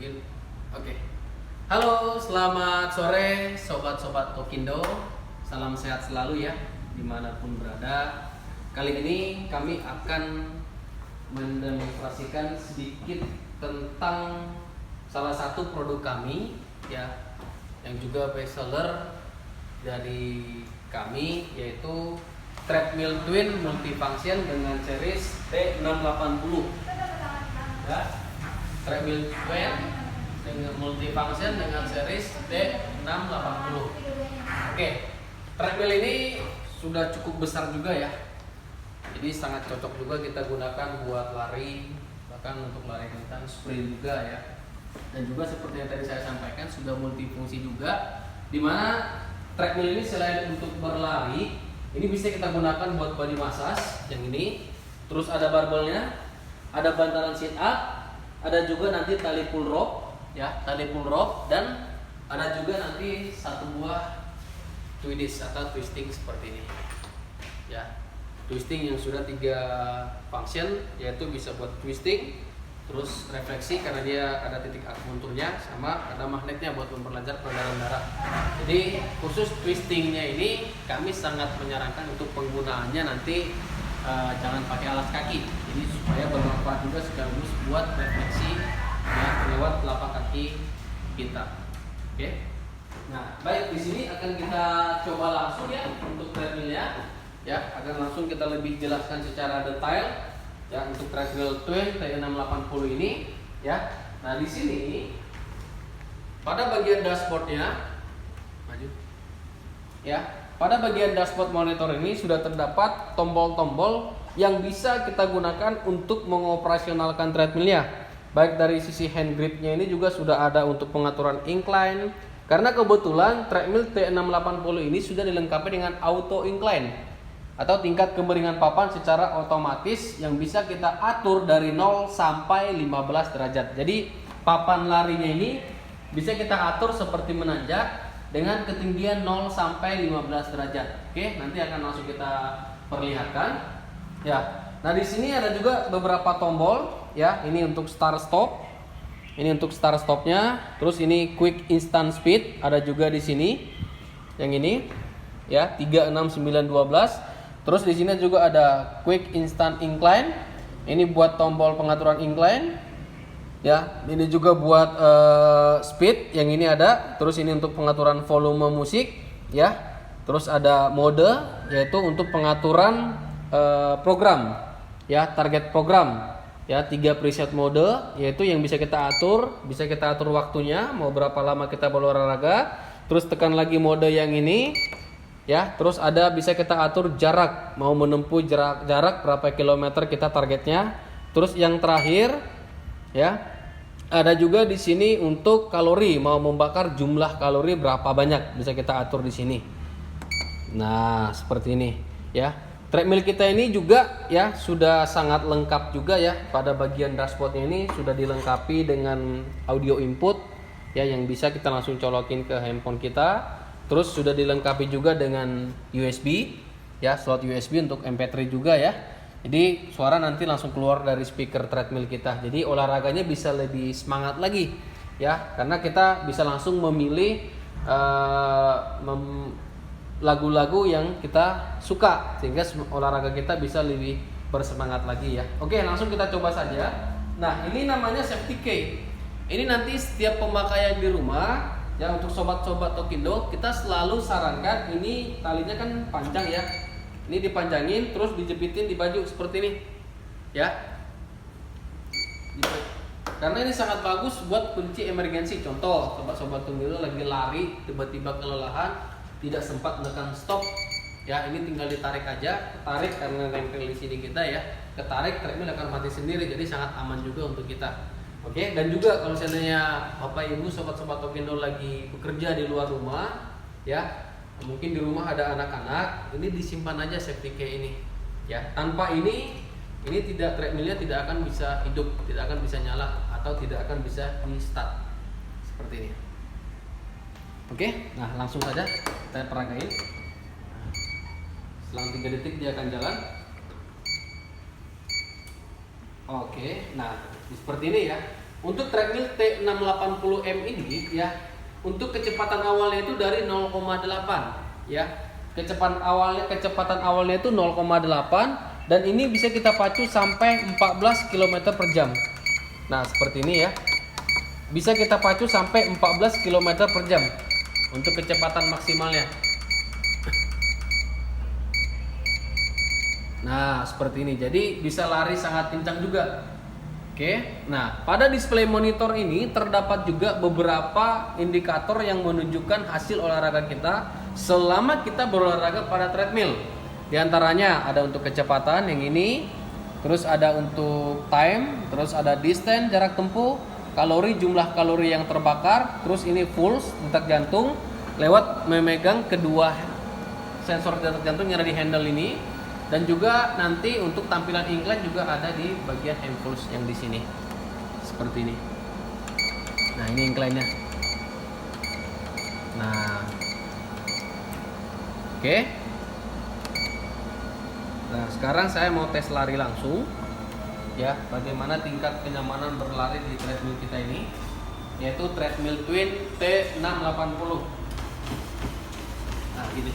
Begin. Oke. Halo, selamat sore sobat-sobat Tokindo. Salam sehat selalu ya, dimanapun berada. Kali ini kami akan mendemonstrasikan sedikit tentang salah satu produk kami ya, yang juga best seller dari kami, yaitu treadmill twin multifunction dengan series T680 ya. Treadmill twin dengan multifunction dengan series T680. Oke, treadmill ini sudah cukup besar juga ya, jadi sangat cocok juga kita gunakan buat lari, bahkan untuk lari kencang, sprint juga ya. Dan juga seperti yang tadi saya sampaikan, sudah multifungsi juga, dimana treadmill ini selain untuk berlari, ini bisa kita gunakan buat body massage yang ini. Terus ada barbelnya, ada bantalan sit up, ada juga nanti tali pull rope ya, tali pull rope, dan ada juga nanti satu buah twist atau twisting seperti ini ya. Twisting yang sudah 3 function, yaitu bisa buat twisting, terus refleksi karena dia ada titik akupunturnya, sama ada magnetnya buat memperlancar peredaran darah. Jadi khusus twistingnya ini kami sangat menyarankan untuk penggunaannya nanti jangan pakai alas kaki, jadi supaya bermanfaat juga sekaligus buat refleksi ya lewat telapak kaki kita. Oke. Nah, baik, di sini akan kita coba langsung ya untuk treadmillnya ya, akan langsung kita lebih jelaskan secara detail ya untuk treadmill twin T680 ini ya. Nah, di sini pada bagian dashboardnya, maju ya. Pada bagian dashboard monitor ini sudah terdapat tombol-tombol yang bisa kita gunakan untuk mengoperasionalkan treadmillnya. Baik dari sisi hand gripnya ini juga sudah ada untuk pengaturan incline, karena kebetulan treadmill T680 ini sudah dilengkapi dengan auto incline atau tingkat kemiringan papan secara otomatis yang bisa kita atur dari 0 sampai 15 derajat. Jadi papan larinya ini bisa kita atur seperti menanjak dengan ketinggian 0 sampai 15 derajat. Oke, nanti akan langsung kita perlihatkan. Ya. Nah, di sini ada juga beberapa tombol ya. Ini untuk start stop. Ini untuk start stopnya. Terus ini quick instant speed ada juga di sini. Yang ini ya, 3, 6, 9, 12. Terus di sini juga ada quick instant incline. Ini buat tombol pengaturan incline. Ya, ini juga buat speed, yang ini ada. Terus ini untuk pengaturan volume musik, ya. Terus ada mode, yaitu untuk pengaturan program, ya, target program, ya. 3 preset mode, yaitu yang bisa kita atur waktunya, mau berapa lama kita berolahraga. Terus tekan lagi mode yang ini, ya. Terus ada bisa kita atur jarak, mau menempuh jarak berapa kilometer kita targetnya. Terus yang terakhir, ya. Ada juga di sini untuk kalori, mau membakar jumlah kalori berapa banyak, bisa kita atur di sini. Nah, seperti ini ya. Treadmill kita ini juga ya sudah sangat lengkap juga ya. Pada bagian dashboardnya ini sudah dilengkapi dengan audio input ya, yang bisa kita langsung colokin ke handphone kita. Terus sudah dilengkapi juga dengan USB ya, slot USB untuk MP3 juga ya. Jadi suara nanti langsung keluar dari speaker treadmill kita. Jadi olahraganya bisa lebih semangat lagi ya, karena kita bisa langsung memilih lagu-lagu yang kita suka, sehingga olahraga kita bisa lebih bersemangat lagi ya. Oke, langsung kita coba saja. Nah, ini namanya safety key. Ini nanti setiap pemakaian di rumah ya, untuk sobat-sobat Tokindo kita selalu sarankan, ini talinya kan panjang ya. Ini dipanjangin terus dijepitin di baju seperti ini ya. Karena ini sangat bagus buat kunci emergensi. Contoh, sobat-sobat Tokindo lagi lari tiba-tiba kelelahan, tidak sempat menekan stop ya, ini tinggal ditarik aja, tarik karena nempel di sini kita ya. Ketarik, treadmill akan mati sendiri, jadi sangat aman juga untuk kita. Oke, dan juga kalau seandainya Bapak Ibu sobat-sobat Tokindo lagi bekerja di luar rumah ya, mungkin di rumah ada anak-anak, ini disimpan aja safety key ini ya. Tanpa ini tidak, treadmillnya tidak akan bisa hidup, tidak akan bisa nyala, atau tidak akan bisa di start seperti ini. Oke, nah langsung saja saya peragain. Selang 3 detik dia akan jalan. Oke, nah seperti ini ya. Untuk treadmill T680M ini ya, untuk kecepatan awalnya itu dari 0,8 ya. Kecepatan awalnya itu 0,8 dan ini bisa kita pacu sampai 14 km per jam. Nah, seperti ini ya. Bisa kita pacu sampai 14 km per jam untuk kecepatan maksimalnya. Nah, seperti ini. Jadi bisa lari sangat kencang juga. Oke. Nah, pada display monitor ini terdapat juga beberapa indikator yang menunjukkan hasil olahraga kita selama kita berolahraga pada treadmill. Di antaranya ada untuk kecepatan yang ini, terus ada untuk time, terus ada distance jarak tempuh, kalori, jumlah kalori yang terbakar, terus ini pulse detak jantung lewat memegang kedua sensor detak jantung yang ada di handle ini. Dan juga nanti untuk tampilan incline juga ada di bagian hand pulse yang di sini. Seperti ini. Nah, ini incline-nya. Nah. Oke. Nah, sekarang saya mau tes lari langsung. Ya, bagaimana tingkat kenyamanan berlari di treadmill kita ini, yaitu treadmill Twin T680. Nah, ini.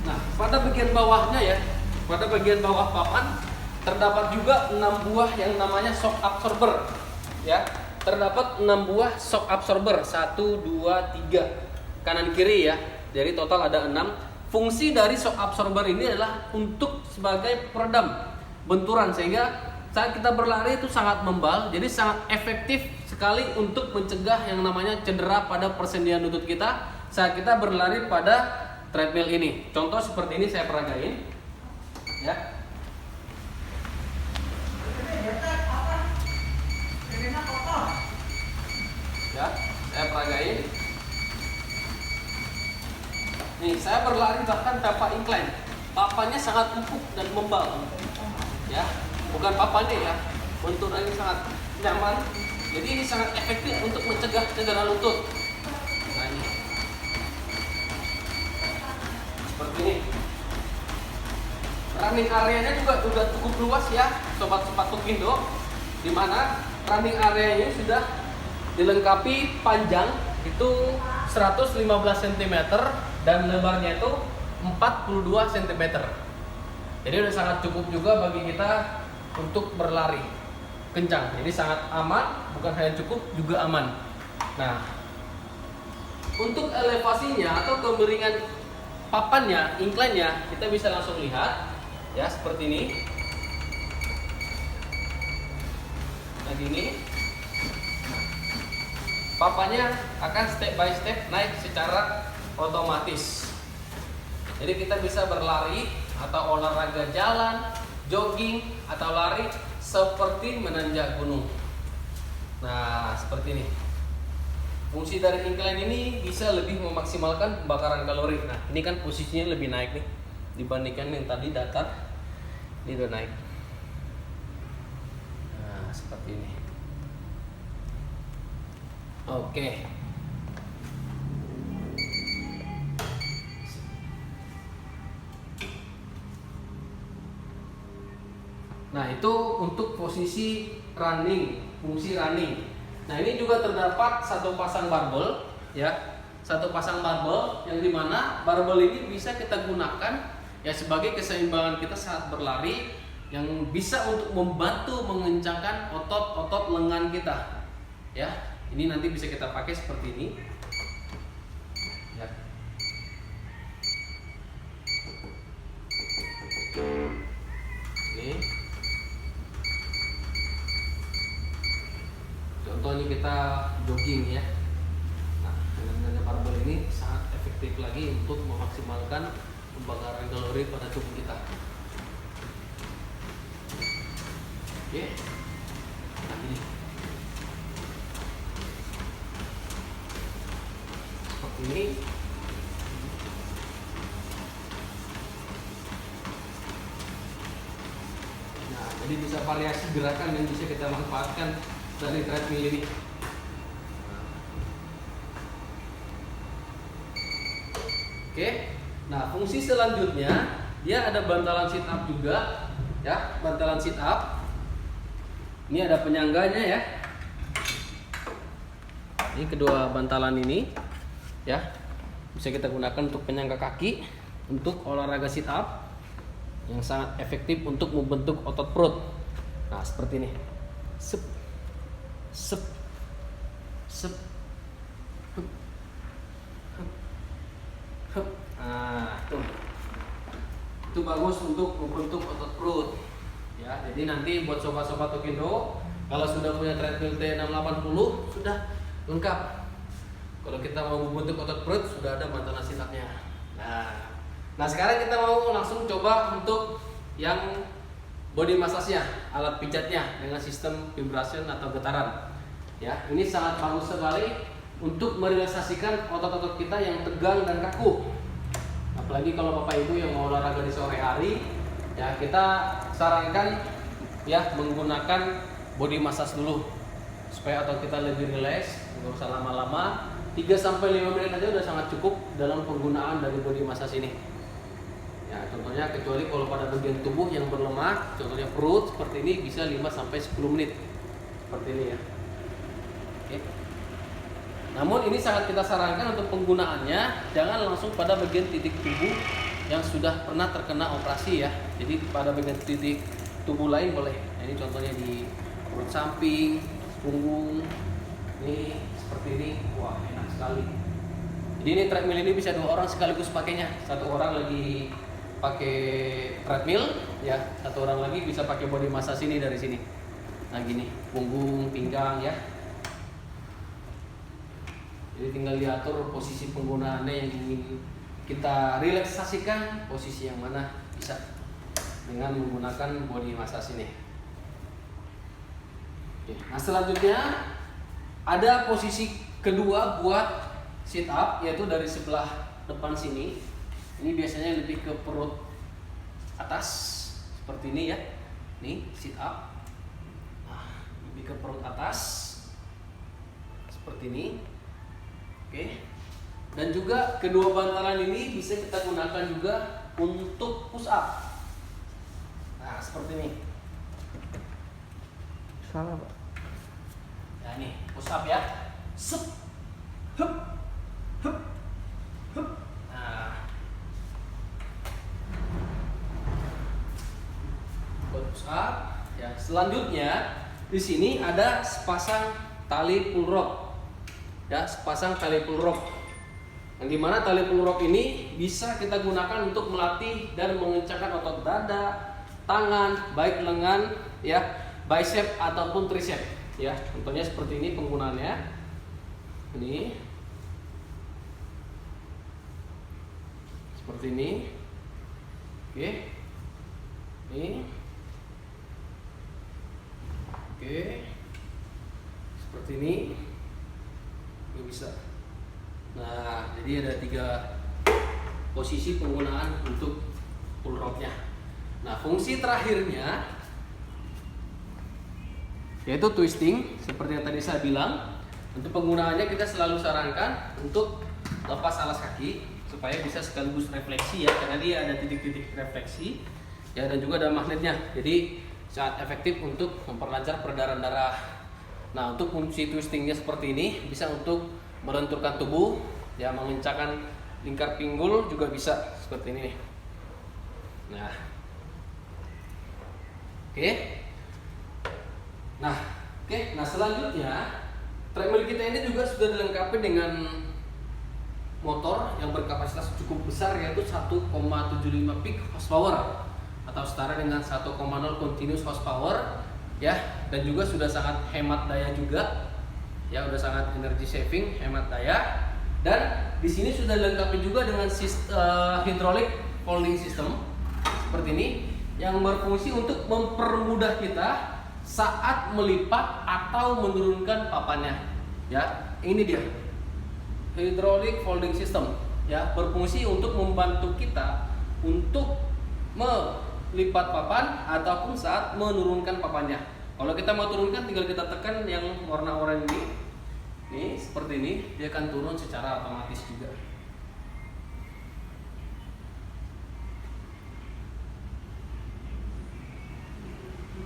Nah, pada bagian bawahnya ya, pada bagian bawah papan terdapat juga 6 buah yang namanya shock absorber. Ya, terdapat 6 buah shock absorber, 1, 2, 3 kanan kiri ya. Jadi total ada 6. Fungsi dari shock absorber ini adalah untuk sebagai peredam benturan, sehingga saat kita berlari itu sangat membal, jadi sangat efektif sekali untuk mencegah yang namanya cedera pada persendian lutut kita saat kita berlari pada treadmill ini. Contoh seperti ini saya peragain ya. Ya, saya peragain. Nih, saya berlari bahkan tanpa incline. Papannya sangat empuk dan membal. Ya, bukan papannya ya. Benturannya sangat nyaman. Jadi ini sangat efektif untuk mencegah cedera lutut. Nah, ini. Seperti ini. Running areanya juga sudah cukup luas ya, sobat sepatu Indo, di mana running areanya sudah dilengkapi panjang itu 115 cm dan lebarnya itu 42 cm. Jadi sudah sangat cukup juga bagi kita untuk berlari kencang. Jadi sangat aman, bukan hanya cukup juga aman. Nah, untuk elevasinya atau kemiringan papannya, incline-nya, kita bisa langsung lihat ya, seperti ini. Nah, gini. Papannya akan step by step naik secara otomatis. Jadi kita bisa berlari atau olahraga jalan, jogging atau lari seperti menanjak gunung. Nah, seperti ini. Fungsi dari incline ini bisa lebih memaksimalkan pembakaran kalori. Nah, ini kan posisinya lebih naik nih dibandingkan yang tadi datar. Ini udah naik. Nah, seperti ini. Oke. Nah, itu untuk posisi running, fungsi running. Nah, ini juga terdapat satu pasang barbel ya. Satu pasang barbel yang dimana barbel ini bisa kita gunakan ya sebagai keseimbangan kita saat berlari, yang bisa untuk membantu mengencangkan otot-otot lengan kita. Ya, ini nanti bisa kita pakai seperti ini. Ya. Ini. Contohnya kita jogging ya. Nah, dengan barbel ini sangat efektif lagi untuk memaksimalkan pembakaran kalori pada tubuh kita. Oke. Nah, ini. Seperti ini. Nah, jadi bisa variasi gerakan yang bisa kita manfaatkan dari treadmill ini. Oke. Nah, fungsi selanjutnya dia ada bantalan sit up juga, ya, bantalan sit up. Ini ada penyangganya ya. Ini kedua bantalan ini ya bisa kita gunakan untuk penyangga kaki untuk olahraga sit up yang sangat efektif untuk membentuk otot perut. Nah, seperti ini. Sep. Sep. Sep. Hup. Hup. Hup. Nah, tuh. Itu bagus untuk membentuk otot perut. Ya, jadi nanti buat sobat-sobat Tokindo, kalau sudah punya treadmill T680 sudah lengkap. Kalau kita mau membentuk otot perut sudah ada bantalan sit up-nya. Nah, sekarang kita mau langsung coba untuk yang body massage-nya, alat pijatnya dengan sistem vibration atau getaran. Ya, ini sangat bagus sekali untuk merelaksasikan otot-otot kita yang tegang dan kaku. Apalagi kalau Bapak Ibu yang mau olahraga di sore hari, ya kita sarankan ya menggunakan body massage dulu supaya otot kita lebih rileks, nggak usah lama-lama. 3-5 menit aja udah sangat cukup dalam penggunaan dari body massage ini. Ya, contohnya kecuali kalau pada bagian tubuh yang berlemak, contohnya perut seperti ini bisa 5-10 menit. Seperti ini ya. Oke. Namun ini sangat kita sarankan untuk penggunaannya jangan langsung pada bagian titik tubuh yang sudah pernah terkena operasi ya. Jadi pada bagian titik tubuh lain boleh. Nah, ini contohnya di perut samping, punggung. Ini seperti ini. Wah, enak sekali. Jadi ini treadmill ini bisa 2 orang sekaligus pakainya. 1 orang lagi pakai treadmill ya, 1 orang lagi bisa pakai body massage ini dari sini. Nah, gini, punggung, pinggang ya. Jadi tinggal diatur posisi penggunaannya yang ingin kita relaksasikan, posisi yang mana bisa dengan menggunakan body massage ini. Oke. Nah, selanjutnya ada posisi kedua buat sit up, yaitu dari sebelah depan sini. Ini biasanya lebih ke perut atas seperti ini ya. Nih sit up. Nah, lebih ke perut atas seperti ini. Oke. Dan juga kedua bantalan ini bisa kita gunakan juga untuk push up. Nah, seperti ini. Salah, Pak. Nah, ini push up ya. Sep. Hup. Hup. Hup. Nah. Buat push up ya. Selanjutnya di sini ada sepasang tali pull rope. Ya, sepasang tali pull rope. Yang dimana tali pull rope ini bisa kita gunakan untuk melatih dan mengencangkan otot dada, tangan, baik lengan, ya, bicep ataupun tricep. Ya, contohnya seperti ini penggunaannya. Ini, seperti ini. Oke, ini, oke, seperti ini. Ini bisa. Nah, jadi ada 3 posisi penggunaan untuk pull rope-nya. Nah, fungsi terakhirnya yaitu twisting, seperti yang tadi saya bilang. Untuk penggunaannya kita selalu sarankan untuk lepas alas kaki supaya bisa sekaligus refleksi ya, karena dia ada titik-titik refleksi ya, dan juga ada magnetnya. Jadi sangat efektif untuk memperlancar peredaran darah. Nah, untuk fungsi twistingnya seperti ini bisa untuk melenturkan tubuh, ya, mengencangkan lingkar pinggul juga bisa seperti ini nih. Nah, oke. Nah, selanjutnya treadmill kita ini juga sudah dilengkapi dengan motor yang berkapasitas cukup besar, yaitu 1,75 peak horsepower atau setara dengan 1,0 continuous horsepower ya, dan juga sudah sangat hemat daya juga. Ya, udah sangat energy saving, hemat daya. Dan di sini sudah dilengkapi juga dengan hydraulic folding system seperti ini yang berfungsi untuk mempermudah kita saat melipat atau menurunkan papannya. Ya, ini dia. Hydraulic folding system ya, berfungsi untuk membantu kita untuk melipat papan ataupun saat menurunkan papannya. Kalau kita mau turunkan tinggal kita tekan yang warna oranye ini. Nih, seperti ini, dia akan turun secara otomatis juga.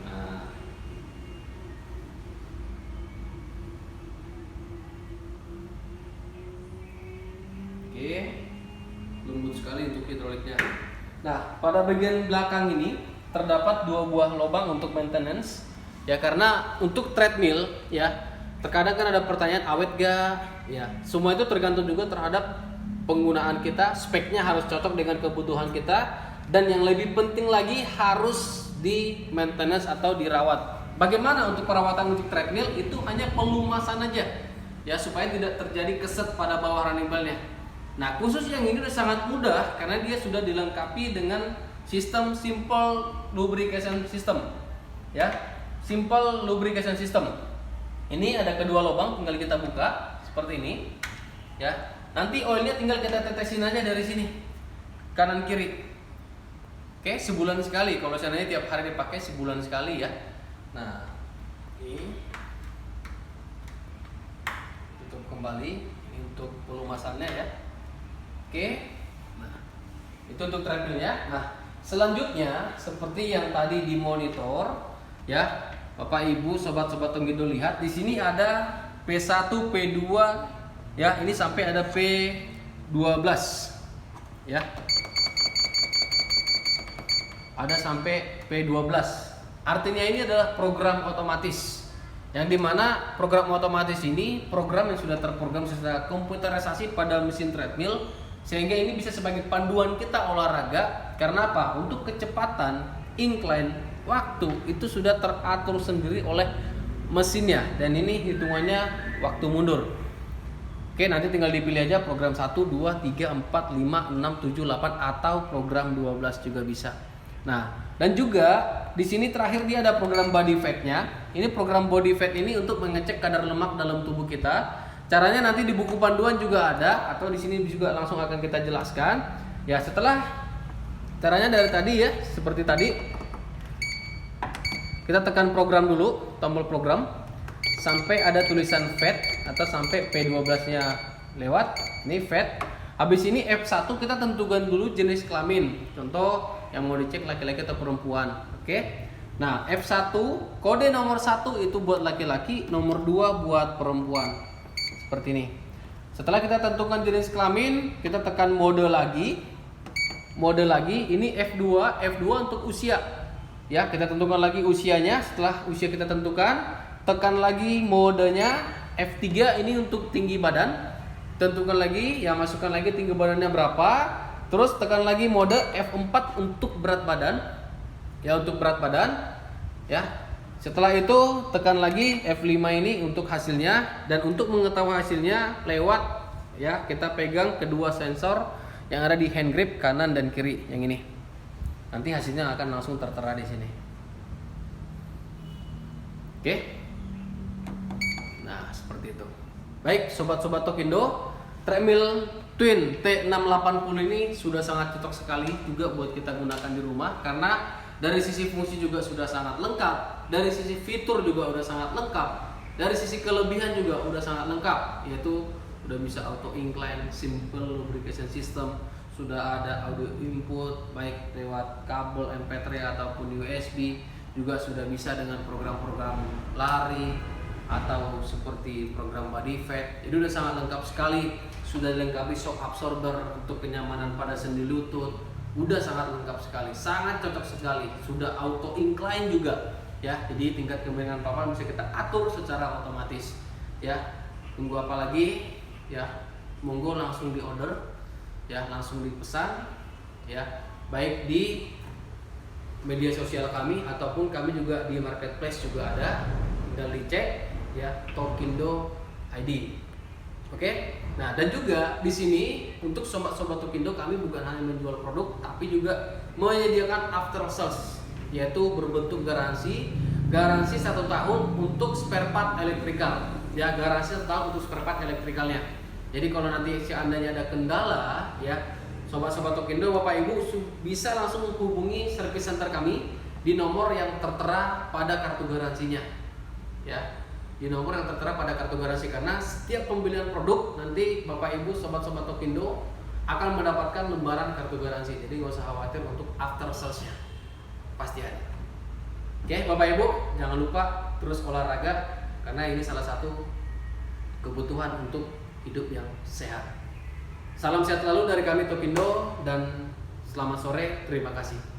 Nah. Oke, lembut sekali untuk hidroliknya. Nah, pada bagian belakang ini terdapat 2 buah lubang untuk maintenance. Ya, karena untuk treadmill ya, terkadang kan ada pertanyaan awet gak? Ya, semua itu tergantung juga terhadap penggunaan kita, speknya harus cocok dengan kebutuhan kita, dan yang lebih penting lagi harus di maintenance atau dirawat. Bagaimana untuk perawatan untuk treadmill? Itu hanya pelumasan aja ya, supaya tidak terjadi keset pada bawah running bar-nya. Nah, khusus yang ini udah sangat mudah karena dia sudah dilengkapi dengan sistem simple lubrication system. Ya, simple lubrication system. Ini ada kedua lubang, tinggal kita buka seperti ini. Ya, nanti oilnya tinggal kita tetesin aja dari sini, kanan kiri. Oke, sebulan sekali. Kalau seandainya tiap hari dipakai, sebulan sekali ya. Nah, ini tutup kembali. Ini untuk pelumasannya ya. Oke, nah itu untuk treadmillnya. Nah, selanjutnya seperti yang tadi di monitor ya, Bapak Ibu, sobat-sobat Tongkindo, lihat di sini ada P1, P2 ya, ini sampai ada P12 ya. Ada sampai P12. Artinya ini adalah program otomatis. Yang dimana program otomatis ini program yang sudah terprogram secara komputerisasi pada mesin treadmill, sehingga ini bisa sebagai panduan kita olahraga. Karena apa? Untuk kecepatan, incline, waktu itu sudah teratur sendiri oleh mesinnya, dan ini hitungannya waktu mundur. Oke, nanti tinggal dipilih aja program 1, 2, 3, 4, 5, 6, 7, 8 atau program 12 juga bisa. Nah, dan juga di sini terakhir dia ada program body fat-nya. Ini program body fat ini untuk mengecek kadar lemak dalam tubuh kita. Caranya nanti di buku panduan juga ada, atau di sini juga langsung akan kita jelaskan. Ya, setelah caranya dari tadi ya, seperti tadi. Kita tekan program dulu, tombol program sampai ada tulisan fat atau sampai P12-nya lewat. Ini fat. Habis ini F1 kita tentukan dulu jenis kelamin. Contoh yang mau dicek laki-laki atau perempuan. Oke. Nah, F1 kode nomor 1 itu buat laki-laki, nomor 2 buat perempuan. Seperti ini. Setelah kita tentukan jenis kelamin, kita tekan mode lagi. Mode lagi, ini F2, F2 untuk usia. Ya, kita tentukan lagi usianya. Setelah usia kita tentukan, tekan lagi modenya. F3 ini untuk tinggi badan. Tentukan lagi, ya masukkan lagi tinggi badannya berapa. Terus tekan lagi mode F4 untuk berat badan. Ya, untuk berat badan. Ya. Setelah itu tekan lagi F5 ini untuk hasilnya, dan untuk mengetahui hasilnya lewat ya kita pegang kedua sensor yang ada di hand grip kanan dan kiri yang ini. Nanti hasilnya akan langsung tertera di sini. Oke. Nah, seperti itu. Baik, sobat-sobat Tongkindo, treadmill Twin T680 ini sudah sangat cocok sekali juga buat kita gunakan di rumah, karena dari sisi fungsi juga sudah sangat lengkap, dari sisi fitur juga udah sangat lengkap, dari sisi kelebihan juga udah sangat lengkap, yaitu udah bisa auto incline, simple lubrication system, sudah ada audio input baik lewat kabel MP3 ataupun USB, juga sudah bisa dengan program-program lari atau seperti program body fat. Jadi udah sangat lengkap sekali, sudah dilengkapi shock absorber untuk kenyamanan pada sendi lutut. Udah sangat lengkap sekali, sangat cocok sekali. Sudah auto incline juga ya, jadi tingkat kemiringan papan bisa kita atur secara otomatis ya. Tunggu apa lagi ya, monggo langsung di order ya, langsung dipesan ya, baik di media sosial kami ataupun kami juga di marketplace juga ada, tinggal dicek ya, Tongkindo ID. Oke. Nah, dan juga di sini untuk sobat-sobat Tongkindo, kami bukan hanya menjual produk tapi juga menyediakan after sales, yaitu berbentuk garansi 1 tahun untuk spare part elektrikal. Ya, garansi 1 tahun untuk spare part elektrikalnya. Jadi kalau nanti seandainya ada kendala ya, sobat-sobat Tongkindo, Bapak Ibu bisa langsung menghubungi service center kami di nomor yang tertera pada kartu garansinya. Ya. Di nomor yang tertera pada kartu garansi, karena setiap pembelian produk nanti Bapak Ibu sobat-sobat Tongkindo akan mendapatkan lembaran kartu garansi. Jadi nggak usah khawatir untuk after sales-nya, pasti ada. Oke, Bapak Ibu jangan lupa terus olahraga, karena ini salah satu kebutuhan untuk hidup yang sehat. Salam sehat selalu dari kami Topindo dan selamat sore. Terima kasih.